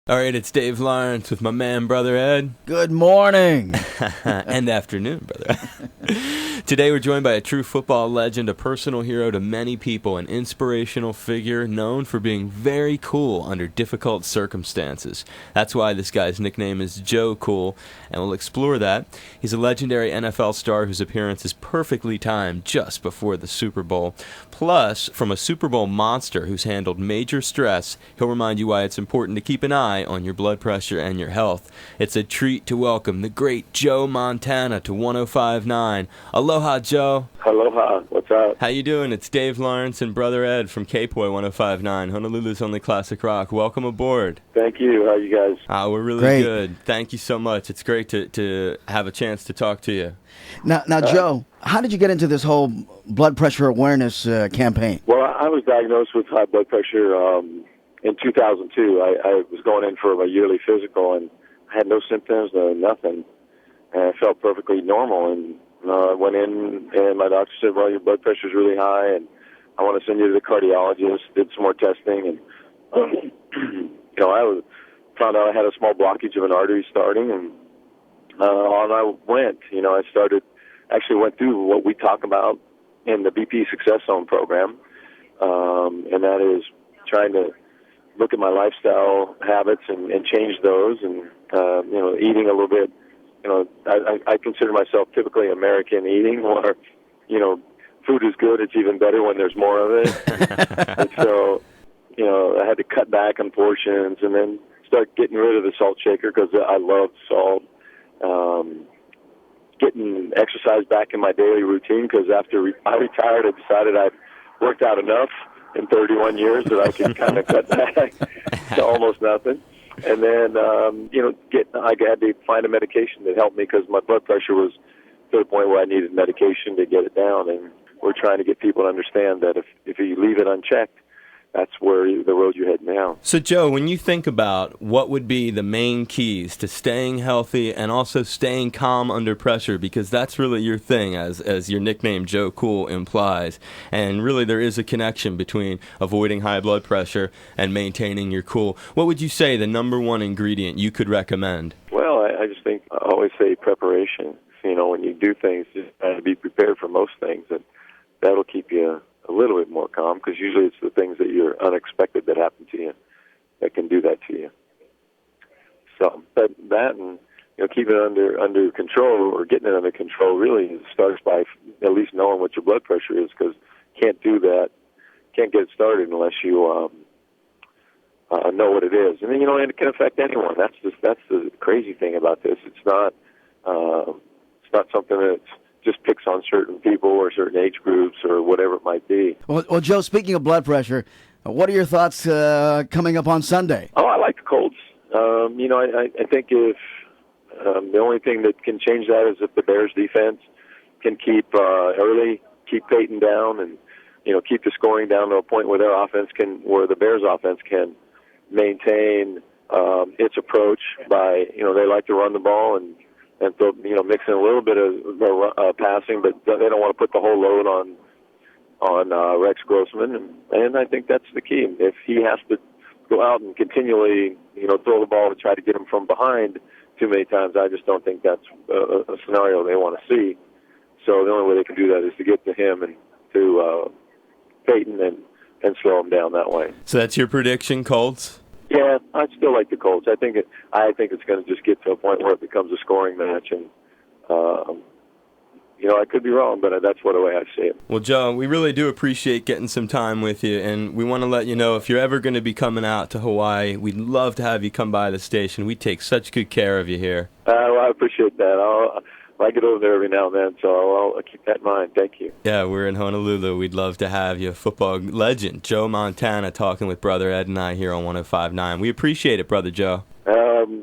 All right, it's Dave Lawrence with my man, Brother Ed. Good morning. And afternoon, brother. Today we're joined by a true football legend, a personal hero to many people, an inspirational figure known for being very cool under difficult circumstances. That's why this guy's nickname is Joe Cool, and we'll explore that. He's a legendary NFL star whose appearance is perfectly timed just before the Super Bowl. Plus, from a Super Bowl monster who's handled major stress, he'll remind you why it's important to keep an eye on your blood pressure and your health. It's a treat to welcome the great Joe Montana to 105.9. Aloha, Joe. Aloha. What's up? How you doing? It's Dave Lawrence and Brother Ed from K-Poi 105.9, Honolulu's only classic rock. Welcome aboard. Thank you. How are you guys? We're really Great. good. Thank you so much. It's great to have a chance to talk to you. Now, Joe, how did you get into this whole blood pressure awareness campaign? Well, I was diagnosed with high blood pressure in 2002. I was going in for a yearly physical, and I had no symptoms, no nothing. And I felt perfectly normal. And I went in, and my doctor said, well, your blood pressure is really high, and I want to send you to the cardiologist. Did some more testing, and I found out I had a small blockage of an artery starting, and on I went. I went through what we talk about in the BP Success Zone program, and that is trying to look at my lifestyle habits and change those, and eating a little bit. I consider myself typically American eating, or food is good. It's even better when there's more of it. And so, I had to cut back on portions, and then start getting rid of the salt shaker because I love salt. Getting exercise back in my daily routine, because after I retired, I decided I'd worked out enough in 31 years that I could kind of cut back to almost nothing. And then, I had to find a medication that helped me, because my blood pressure was to the point where I needed medication to get it down. And we're trying to get people to understand that if you leave it unchecked, that's where the road you're heading down. So, Joe, when you think about what would be the main keys to staying healthy and also staying calm under pressure, because that's really your thing, as your nickname Joe Cool implies, and really there is a connection between avoiding high blood pressure and maintaining your cool. What would you say the number one ingredient you could recommend? Well, I just think I always say preparation. When you do things, just try to be prepared for most things, and that'll keep you a little bit more calm, because usually it's the things that you're unexpected that happen to you that can do that to you. So, but that and keeping it under control, or getting it under control, really starts by at least knowing what your blood pressure is, because you can't do that, can't get it started unless you know what it is. And then and it can affect anyone. That's the crazy thing about this. It's not something that's just picks on certain people or certain age groups or whatever it might be. Well, Joe, speaking of blood pressure, what are your thoughts coming up on Sunday? Oh, I like the Colts. I think if the only thing that can change that is if the Bears defense can keep Peyton down, and keep the scoring down to a point where where the Bears offense can maintain its approach by they like to run the ball and throw, mix in a little bit of passing, but they don't want to put the whole load on Rex Grossman, and I think that's the key. If he has to go out and continually throw the ball and try to get him from behind too many times, I just don't think that's a scenario they want to see. So the only way they can do that is to get to him and to Peyton and slow him down that way. So that's your prediction, Colts? Yeah, I still like the Colts. I think it's going to just get to a point where it becomes a scoring match, and I could be wrong, but that's the way I see it. Well, Joe, we really do appreciate getting some time with you, and we want to let you know if you're ever going to be coming out to Hawaii, we'd love to have you come by the station. We take such good care of you here. Well, I appreciate that. I get over there every now and then, so I'll keep that in mind. Thank you. Yeah, we're in Honolulu. We'd love to have you. Football legend Joe Montana talking with Brother Ed and I here on 105.9. We appreciate it, Brother Joe.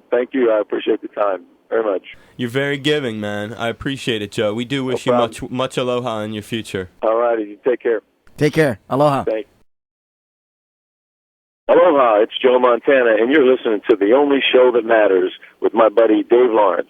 Thank you. I appreciate the time very much. You're very giving, man. I appreciate it, Joe. We do wish you much aloha in your future. All righty. You take care. Take care. Aloha. Thanks. Aloha. It's Joe Montana, and you're listening to The Only Show That Matters with my buddy Dave Lawrence.